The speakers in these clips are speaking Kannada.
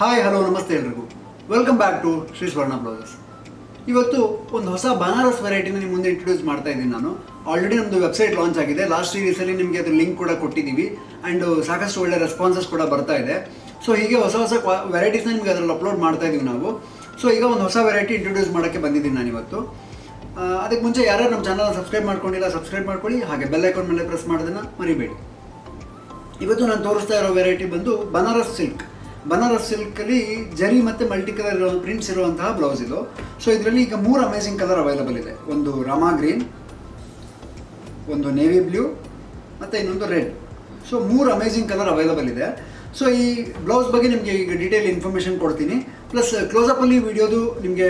ಹಾಯ್ ಹಲೋ ನಮಸ್ತೆ ಎಲ್ರಿಗೂ. Welcome back to Shri Swarna blouses. ಇವತ್ತು ಒಂದು ಹೊಸ ಬನಾರಸ್ ವೆರೈಟಿನ ನಿಮ್ಮ ಮುಂದೆ ಇಂಟ್ರೊಡ್ಯೂಸ್ ಮಾಡ್ತಾ ಇದ್ದೀನಿ ನಾನು. ಆಲ್ರೆಡಿ ನಮ್ಮದು ವೆಬ್ಸೈಟ್ ಲಾಂಚ್ ಆಗಿದೆ. ಲಾಸ್ಟ್ ಸೀರೀಸಲ್ಲಿ ನಿಮಗೆ ಅದ್ರ ಲಿಂಕ್ ಕೂಡ ಕೊಟ್ಟಿದ್ದೀವಿ ಆ್ಯಂಡ್ ಸಾಕಷ್ಟು ಒಳ್ಳೆ ರೆಸ್ಪಾನ್ಸಸ್ ಕೂಡ ಬರ್ತಾ ಇದೆ. ಸೊ ಹೀಗೆ ಹೊಸ ವೆರೈಟೀಸ್ನ ನಿಮಗೆ ಅದರಲ್ಲಿ ಅಪ್ಲೋಡ್ ಮಾಡ್ತಾ ಇದ್ದೀವಿ ನಾವು. ಸೊ ಈಗ ಒಂದು ಹೊಸ ವೆರೈಟಿ ಇಂಟ್ರೊಡ್ಯೂಸ್ ಮಾಡೋಕ್ಕೆ ಬಂದಿದ್ದೀನಿ ನಾನು ಇವತ್ತು. ಅದಕ್ಕೆ ಮುಂಚೆ ಯಾರು ನಮ್ಮ ಚಾನಲ್ನ ಸಬ್ಸ್ಕ್ರೈಬ್ ಮಾಡ್ಕೊಂಡಿಲ್ಲ ಸಬ್ಸ್ಕ್ರೈಬ್ ಮಾಡ್ಕೊಳ್ಳಿ, ಹಾಗೆ ಬೆಲ್ ಐಕಾನ್ ಮೇಲೆ ಪ್ರೆಸ್ ಮಾಡೋದನ್ನು ಮರಿಬೇಡಿ. ಇವತ್ತು ನಾನು ತೋರಿಸ್ತಾ ಇರೋ ವೆರೈಟಿ ಬಂದು ಬನಾರಸ್ ಸಿಲ್ಕ್. ಬನಾರಸ್ ಸಿಲ್ಕಲ್ಲಿ ಜರಿ ಮತ್ತು ಮಲ್ಟಿ ಕಲರ್ ಪ್ರಿಂಟ್ಸ್ ಇರುವಂತಹ ಬ್ಲೌಸ್ ಇದು. ಸೊ ಇದರಲ್ಲಿ ಈಗ 3 ಅಮೇಜಿಂಗ್ ಕಲರ್ ಅವೈಲಬಲ್ ಇದೆ. ಒಂದು ರಾಮಾ ಗ್ರೀನ್, ಒಂದು ನೇವಿ ಬ್ಲೂ ಮತ್ತು ಇನ್ನೊಂದು red. So 3 amazing colour available ಇದೆ. ಸೊ ಈ ಬ್ಲೌಸ್ ಬಗ್ಗೆ ನಿಮಗೆ ಈಗ ಡೀಟೇಲ್ ಇನ್ಫಾರ್ಮೇಷನ್ ಕೊಡ್ತೀನಿ, ಪ್ಲಸ್ ಕ್ಲೋಸಪ್ಪಲ್ಲಿ ವಿಡಿಯೋದು ನಿಮಗೆ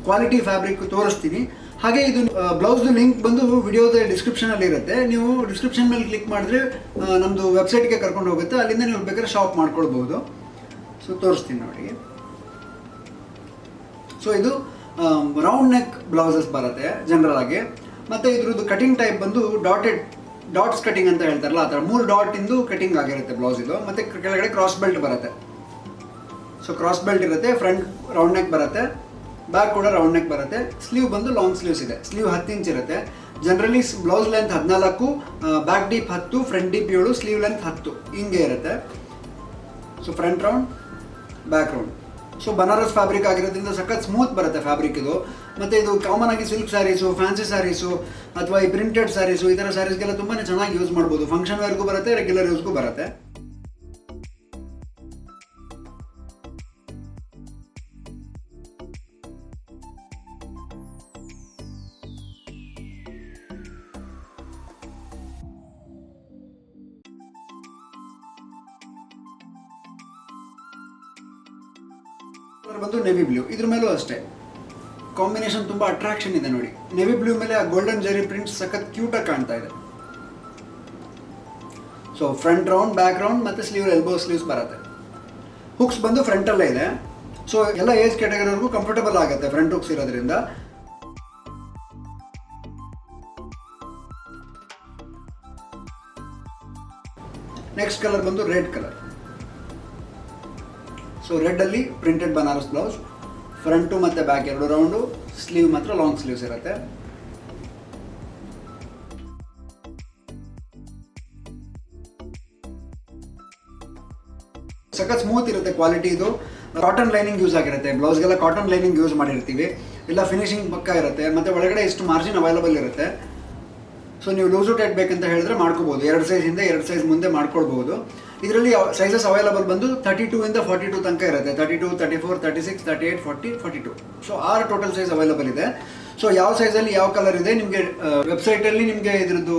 ಕ್ವಾಲಿಟಿ ಫ್ಯಾಬ್ರಿಕ್ ತೋರಿಸ್ತೀನಿ. ಹಾಗೆ ಇದು ಬ್ಲೌಸ್ದು ಲಿಂಕ್ ಬಂದು ವಿಡಿಯೋದ ಡಿಸ್ಕ್ರಿಪ್ಷನಲ್ಲಿ ಇರುತ್ತೆ. ನೀವು ಡಿಸ್ಕ್ರಿಪ್ಷನ್ ಮೇಲೆ ಕ್ಲಿಕ್ ಮಾಡಿದ್ರೆ ನಮ್ಮದು ವೆಬ್ಸೈಟ್ಗೆ ಕರ್ಕೊಂಡು ಹೋಗುತ್ತೆ. ಅಲ್ಲಿಂದ ನೀವು ಬೇಕಾದ್ರೆ ಶಾಪ್ ಮಾಡ್ಕೊಳ್ಬೋದು. ಸೊ ತೋರಿಸ್ತೀನಿ ನೋಡಿ. ಸೊ ಇದು ರೌಂಡ್ ನೆಕ್ ಬ್ಲೌಸಸ್ ಬರುತ್ತೆ ಜನರಲ್ ಆಗಿ. ಮತ್ತು ಇದ್ರದ್ದು ಕಟಿಂಗ್ ಟೈಪ್ ಬಂದು ಡಾಟ್ಸ್ ಕಟಿಂಗ್ ಅಂತ ಹೇಳ್ತಾರಲ್ಲ, ಆ ಥರ 3 ಡಾಟ್ ಇಂದು ಕಟಿಂಗ್ ಆಗಿರುತ್ತೆ ಬ್ಲೌಸ್ ಇದು. ಮತ್ತು ಕೆಳಗಡೆ ಕ್ರಾಸ್ ಬೆಲ್ಟ್ ಬರುತ್ತೆ. ಸೊ ಕ್ರಾಸ್ ಬೆಲ್ಟ್ ಇರುತ್ತೆ, ಫ್ರಂಟ್ ರೌಂಡ್ ನೆಕ್ ಬರುತ್ತೆ, ಬ್ಯಾಕ್ ಕೂಡ ರೌಂಡ್ ನೆಕ್ ಬರುತ್ತೆ. ಸ್ಲೀವ್ ಬಂದು ಲಾಂಗ್ ಸ್ಲೀವ್ಸ್ ಇದೆ. ಸ್ಲೀವ್ 10 ಇಂಚ್ ಇರುತ್ತೆ. Generally blouse length 14, back deep 10, front deep 7, sleeve length 10 ಹಿಂಗೆ ಇರುತ್ತೆ. So front round, back round. So Banaras fabric ಆಗಿರೋದ್ರಿಂದ ಸಖತ್ ಸ್ಮೂತ್ ಬರುತ್ತೆ ಫ್ಯಾಬ್ರಿಕ್ ಇದು. ಮತ್ತು ಇದು ಕಾಮನ್ ಆಗಿ ಸಿಲ್ಕ್ ಸ್ಯಾರೀಸು, ಫ್ಯಾನ್ಸಿ ಸ್ಯಾರೀಸು ಅಥವಾ ಈ ಪ್ರಿಂಟೆಡ್ ಸ್ಯಾರೀಸು ಈ ಥರ ಸ್ಯಾರೀಸ್ಗೆಲ್ಲ ತುಂಬಾ ಚೆನ್ನಾಗಿ ಯೂಸ್ ಮಾಡ್ಬೋದು. ಫಂಕ್ಷನ್ ವೇರ್ಗೂ ಬರುತ್ತೆ, ರೆಗ್ಯುಲರ್ ಯೂಸ್ಗೂ ಬರುತ್ತೆ. ಬಂದು ನೆವಿ ಬ್ಲೂ. ಇದ್ರ ಮೇಲೂ ಅಷ್ಟೇ ಕಾಂಬಿನೇಷನ್ ತುಂಬಾ ಅಟ್ರಾಕ್ಷನ್ ಇದೆ ನೋಡಿ. ನೆವಿ ಬ್ಲೂ ಮೇಲೆ ಆ ಗೋಲ್ಡನ್ ಜರಿ ಪ್ರಿಂಟ್ಸ್ ಸಖತ್ ಕ್ಯೂಟಾಗಿ ಕಾಣ್ತಾ ಇದೆ. So front round, back round ಮತ್ತು ಸ್ಲೀವ್ ಎಲ್ಬೋ ಸ್ಲೀವ್ಸ್ ಬರುತ್ತೆ. ಹುಕ್ಸ್ ಬಂದು ಫ್ರಂಟಲ್ಲೇ ಇದೆ. ಸೊ ಎಲ್ಲ ಏಜ್ ಕ್ಯಾಟಗರಿವರೆಗೂ ಕಂಫರ್ಟಬಲ್ ಆಗುತ್ತೆ ಫ್ರಂಟ್ ಹುಕ್ಸ್ ಇರೋದ್ರಿಂದ. ನೆಕ್ಸ್ಟ್ ಕಲರ್ ಬಂದು ರೆಡ್ ಕಲರ್. ಸೊ ರೆಡ್ಡಲ್ಲಿ ಪ್ರಿಂಟೆಡ್ ಬನಾರಸ್ ಬ್ಲೌಸ್, ಫ್ರಂಟು ಮತ್ತು ಬ್ಯಾಕ್ 2 ರೌಂಡು, ಸ್ಲೀವ್ ಮಾತ್ರ ಲಾಂಗ್ ಸ್ಲೀವ್ಸ್ ಇರುತ್ತೆ. ಸಖತ್ ಸ್ಮೂತ್ ಇರುತ್ತೆ ಕ್ವಾಲಿಟಿ ಇದು. ಕಾಟನ್ ಲೈನಿಂಗ್ ಯೂಸ್ ಆಗಿರುತ್ತೆ. ಬ್ಲೌಸ್ಗೆಲ್ಲ ಕಾಟನ್ ಲೈನಿಂಗ್ ಯೂಸ್ ಮಾಡಿರ್ತೀವಿ. ಇಲ್ಲ ಫಿನಿಶಿಂಗ್ ಪಕ್ಕ ಇರುತ್ತೆ. ಮತ್ತು ಒಳಗಡೆ ಇಷ್ಟು ಮಾರ್ಜಿನ್ ಅವೈಲಬಲ್ ಇರುತ್ತೆ. ಸೊ ನೀವು ಲೂಸು ಟೈಟ್ ಬೇಕಂತ ಹೇಳಿದ್ರೆ ಮಾಡ್ಕೋಬೋದು. 2 ಸೈಜ್ ಹಿಂದೆ 2 ಸೈಜ್ ಮುಂದೆ ಮಾಡ್ಕೊಳ್ಬೋದು. ಇದರಲ್ಲಿ ಸೈಜಸ್ ಅವೈಲಬಲ್ ಬಂದು 32 ಇಂದ 42 ತನಕ ಇರುತ್ತೆ. 32, 34, 36, 38, 40, 42. ಸೊ 6 ಟೋಟಲ್ ಸೈಜ್ ಅವೈಲಬಲ್ ಇದೆ. ಸೊ ಯಾವ ಸೈಜಲ್ಲಿ ಯಾವ ಕಲರ್ ಇದೆ ನಿಮಗೆ ವೆಬ್ಸೈಟಲ್ಲಿ ನಿಮಗೆ ಇದ್ರದ್ದು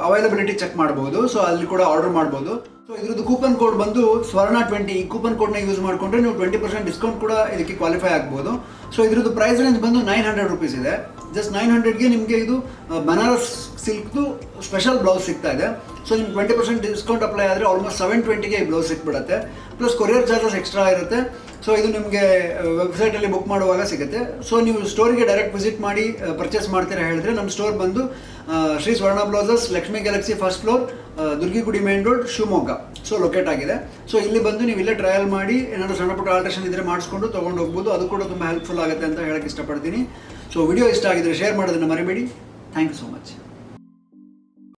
ಅವೈಲಬಿಲಿಟಿ ಚೆಕ್ ಮಾಡ್ಬೋದು. ಸೊ ಅಲ್ಲಿ ಕೂಡ ಆರ್ಡರ್ ಮಾಡ್ಬೋದು. ಸೊ ಇದ್ರದ್ದು ಕೂಪನ್ ಕೋಡ್ ಬಂದು ಸ್ವರ್ಣ20. ಈ ಕೂಪನ್ ಕೋಡ್ನ ಯೂಸ್ ಮಾಡಿಕೊಂಡ್ರೆ ನೀವು 20% ಡಿಸ್ಕೌಂಟ್ ಕೂಡ ಇದಕ್ಕೆ ಕ್ವಾಲಿಫೈ ಆಗ್ಬೋದು. ಸೊ ಇದ್ರದ್ದು ಪ್ರೈಸ್ ರೇಂಜ್ ಬಂದು 900 ರೂಪೀಸ್ ಇದೆ. ಜಸ್ಟ್ 900ಗೆ ನಿಮಗೆ ಇದು ಬನಾರಸ್ ಸಿಲ್ಕ್ದು ಸ್ಪೆಷಲ್ ಬ್ಲೌಸ್ ಸಿಗ್ತಾ ಇದೆ. ಸೊ ನಿಮ್ಗೆ 20% ಡಿಸ್ಕೌಂಟ್ ಅಪ್ಲೈ ಆದರೆ ಆಲ್ಮೋಸ್ಟ್ 720ಗೆ ಈ ಬ್ಲೌಸ್ ಸಿಕ್ಬಿಡುತ್ತೆ. ಪ್ಲಸ್ ಕೊರಿಯರ್ ಚಾರ್ಜಸ್ ಎಕ್ಸ್ಟ್ರಾ ಇರುತ್ತೆ. ಸೊ ಇದು ನಿಮಗೆ ವೆಬ್ಸೈಟಲ್ಲಿ ಬುಕ್ ಮಾಡುವಾಗ ಸಿಗುತ್ತೆ. ಸೊ ನೀವು ಸ್ಟೋರಿಗೆ ಡೈರೆಕ್ಟ್ ವಿಸಿಟ್ ಮಾಡಿ ಪರ್ಚೇಸ್ ಮಾಡ್ತೀರಾ ಹೇಳಿದ್ರೆ ನಮ್ಮ ಸ್ಟೋರ್ ಬಂದು Shri Swarna blouses, Lakshmi Galaxy, first floor, Durgigudi main road, Shivamogga. So locate ಆಗಿದೆ. ಸೊ ಇಲ್ಲಿ ಬಂದು ನೀವು ಇಲ್ಲೇ ಟ್ರಯಲ್ ಮಾಡಿ ಏನಾದರೂ ಸಣ್ಣ ಪುಟ್ಟ ಆಲ್ಟ್ರೇಷನ್ ಇದ್ದರೆ ಮಾಡಿಸ್ಕೊಂಡು ತೊಗೊಂಡು ಹೋಗ್ಬೋದು. ಅದು ಕೂಡ ತುಂಬ ಹೆಲ್ಪ್ಫುಲ್ ಆಗುತ್ತೆ ಅಂತ ಹೇಳಕ್ಕೆ ಇಷ್ಟಪಡ್ತೀನಿ. ಸೊ ವಿಡಿಯೋ ಇಷ್ಟ ಆಗಿದ್ರೆ ಶೇರ್ ಮಾಡೋದನ್ನು ಮರಿಬೇಡಿ. Thank you so much.